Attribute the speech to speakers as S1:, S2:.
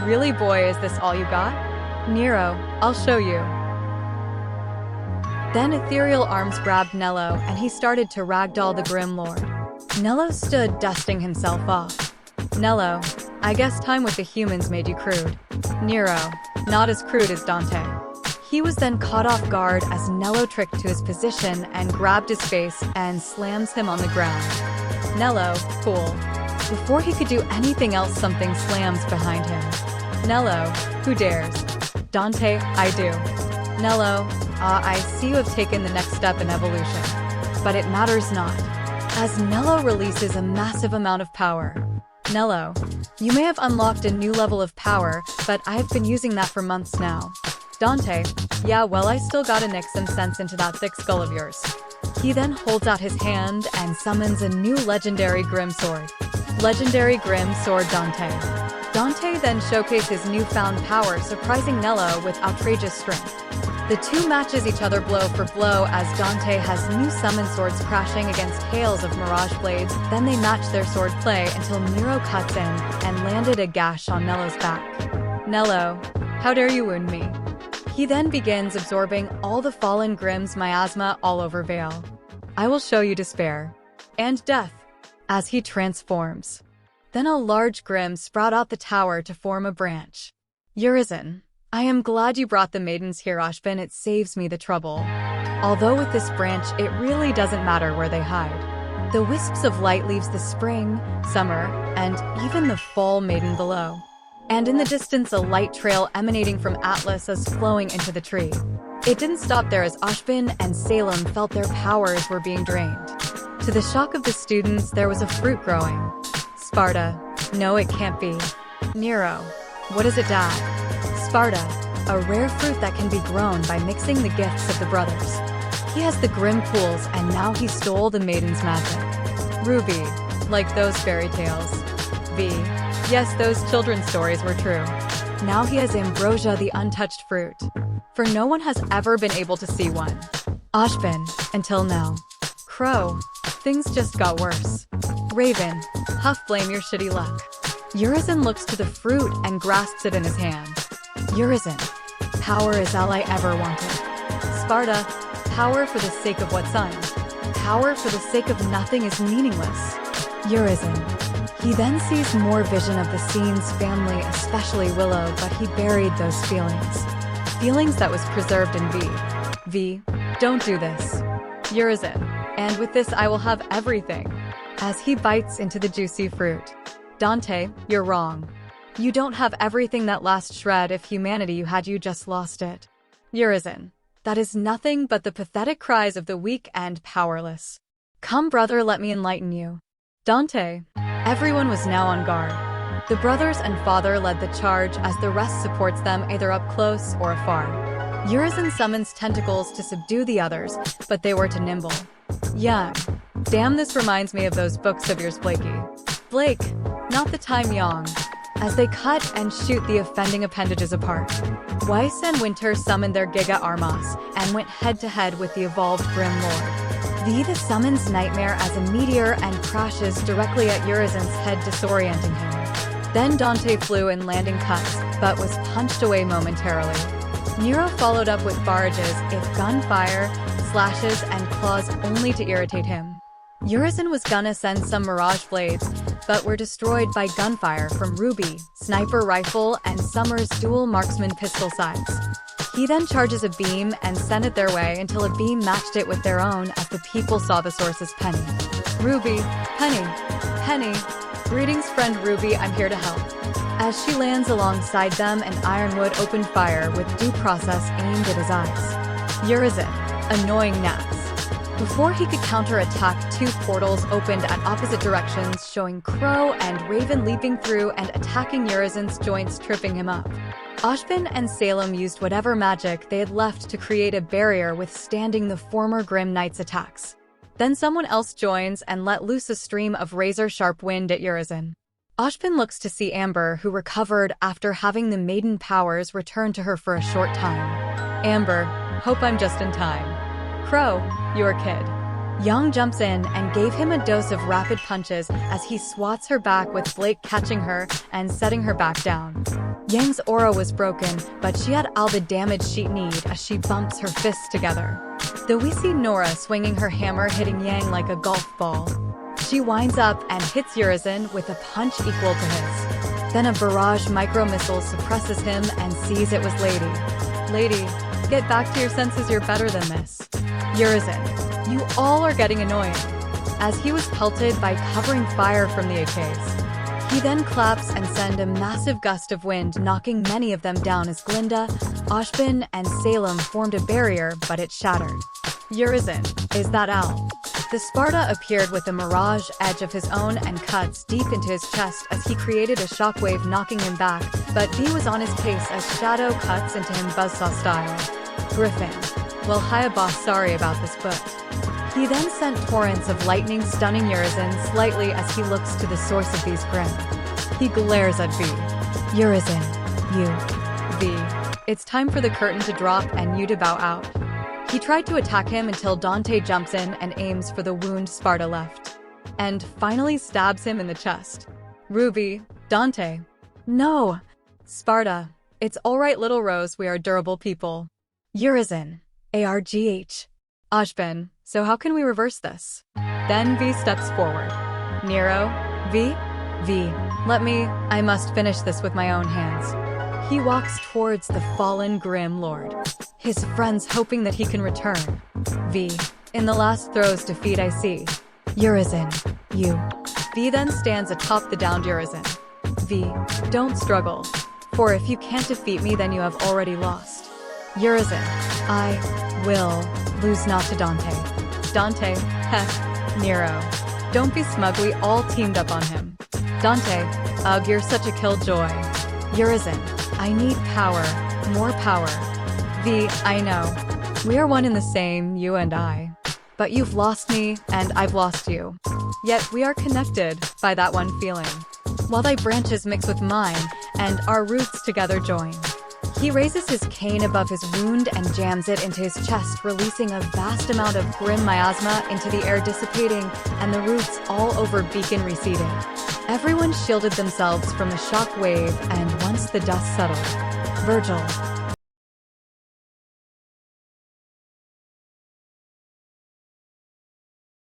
S1: Really, boy, is this all you got? Nero, I'll show you. Then ethereal arms grabbed Nello and he started to ragdoll the Grimm Lord. Nello stood dusting himself off. Nello, I guess time with the humans made you crude. Nero, not as crude as Dante. He was then caught off guard as Nello tricked to his position and grabbed his face and slams him on the ground. Nello, cool. Before he could do anything else, something slams behind him. Nello, who dares? Dante, I do. Nello, I see you have taken the next step in evolution. But it matters not, as Nello releases a massive amount of power. Nello, you may have unlocked a new level of power, but I have been using that for months now. Dante, yeah, well, I still gotta nick some sense into that thick skull of yours. He then holds out his hand and summons a new legendary Grimm sword. Legendary Grimm Sword Dante. Dante then showcased his newfound power, surprising Nello with outrageous strength. The two matches each other blow for blow as Dante has new summon swords crashing against hails of mirage blades. Then they match their sword play until Nero cuts in and landed a gash on Nello's back. Nello, how dare you wound me? He then begins absorbing all the fallen Grimm's miasma all over Vale. I will show you despair and death as he transforms. Then a large Grimm sprout out the tower to form a branch. Urizen, I am glad you brought the maidens here, Ashvin. It saves me the trouble. Although with this branch, it really doesn't matter where they hide. The wisps of light leaves the spring, summer, and even the fall maiden below. And in the distance, a light trail emanating from Atlas is flowing into the tree. It didn't stop there as Ashvin and Salem felt their powers were being drained. To the shock of the students, there was a fruit growing. Sparta, no, it can't be. Nero, what is it, Dad? Sparta, a rare fruit that can be grown by mixing the gifts of the brothers. He has the Grimm pools and now he stole the maiden's magic. Ruby, like those fairy tales. V, yes, those children's stories were true. Now he has ambrosia, the untouched fruit. For no one has ever been able to see one. Ashvin, until now. Crow, things just got worse. Raven, Huff, blame your shitty luck. Urizen looks to the fruit and grasps it in his hand. Urizen, power is all I ever wanted. Sparta, power for the sake of what, son? Power for the sake of nothing is meaningless. Urizen, he then sees more vision of the scene's family, especially Willow, but he buried those feelings. Feelings that was preserved in V. V, don't do this. Urizen, and with this I will have everything. As he bites into the juicy fruit. Dante, you're wrong. You don't have everything. That last shred of humanity you had, you just lost it. Urizen, that is nothing but the pathetic cries of the weak and powerless. Come, brother, let me enlighten you. Dante. Everyone was now on guard. The brothers and father led the charge as the rest supports them either up close or afar. Urizen summons tentacles to subdue the others, but they were too nimble. Young. Damn, this reminds me of those books of yours, Blakey. Blake, not the time, Young. As they cut and shoot the offending appendages apart. Weiss and Winter summoned their Giga Armas and went head-to-head with the evolved Grimm Lord. Vita summons Nightmare as a meteor and crashes directly at Urizen's head, disorienting him. Then Dante flew in landing cuts, but was punched away momentarily. Nero followed up with barrages, if gunfire, slashes, and claws only to irritate him. Urizen was gonna send some mirage blades, but were destroyed by gunfire from Ruby, sniper rifle, and Summer's dual marksman pistol sights. He then charges a beam and sent it their way until a beam matched it with their own as the people saw the source as Penny. Ruby, Penny, greetings friend Ruby, I'm here to help. As she lands alongside them, an Ironwood opened fire with due process aimed at his eyes. Urizen, annoying gnats. Before he could counterattack, two portals opened at opposite directions, showing Crow and Raven leaping through and attacking Urizen's joints, tripping him up. Ashvin and Salem used whatever magic they had left to create a barrier withstanding the former Grimm Knight's attacks. Then someone else joins and let loose a stream of razor-sharp wind at Urizen. Ashvin looks to see Amber, who recovered after having the maiden powers return to her for a short time. Amber, hope I'm just in time. Crow, your kid. Young jumps in and gave him a dose of rapid punches as he swats her back with Blake catching her and setting her back down. Yang's aura was broken, but she had all the damage she'd need as she bumps her fists together. Though we see Nora swinging her hammer hitting Yang like a golf ball. She winds up and hits Urizen with a punch equal to his. Then a barrage micro-missile suppresses him and sees it was Lady. Lady, get back to your senses, you're better than this. Urizen, you all are getting annoying. As he was pelted by covering fire from the AKs. He then claps and sends a massive gust of wind, knocking many of them down as Glinda, Ashbin, and Salem formed a barrier, but it shattered. Urizen, is that Al? The Sparta appeared with a mirage edge of his own and cuts deep into his chest as he created a shockwave knocking him back, but V was on his pace as Shadow cuts into him buzzsaw style. Griffin, well hi boss, sorry about this but... He then sent torrents of lightning stunning Urizen slightly as he looks to the source of these Grimm. He glares at V. Urizen, you. V. It's time for the curtain to drop and you to bow out. He tried to attack him until Dante jumps in and aims for the wound Sparta left. And finally stabs him in the chest. Ruby, Dante. No. Sparta. It's alright little Rose, we are durable people. Urizen. ARGH. Ashbin. So how can we reverse this? Then V steps forward. Nero, V? V, I must finish this with my own hands. He walks towards the fallen Grimm Lord. His friends hoping that he can return. V, in the last throw's defeat I see. Urizen, you. V then stands atop the downed Urizen. V, don't struggle. For if you can't defeat me then you have already lost. Urizen, I will lose not to Dante. Dante, heh, Nero. Don't be smug, we all teamed up on him. Dante, ugh, you're such a killjoy. Urizen, I need power, more power. V, I know. We are one and the same, you and I. But you've lost me, and I've lost you. Yet we are connected by that one feeling. While thy branches mix with mine, and our roots together join. He raises his cane above his wound and jams it into his chest, releasing a vast amount of Grimm miasma into the air, dissipating, and the roots all over Beacon receding. Everyone shielded themselves from the shock wave, and once the dust settled, Vergil,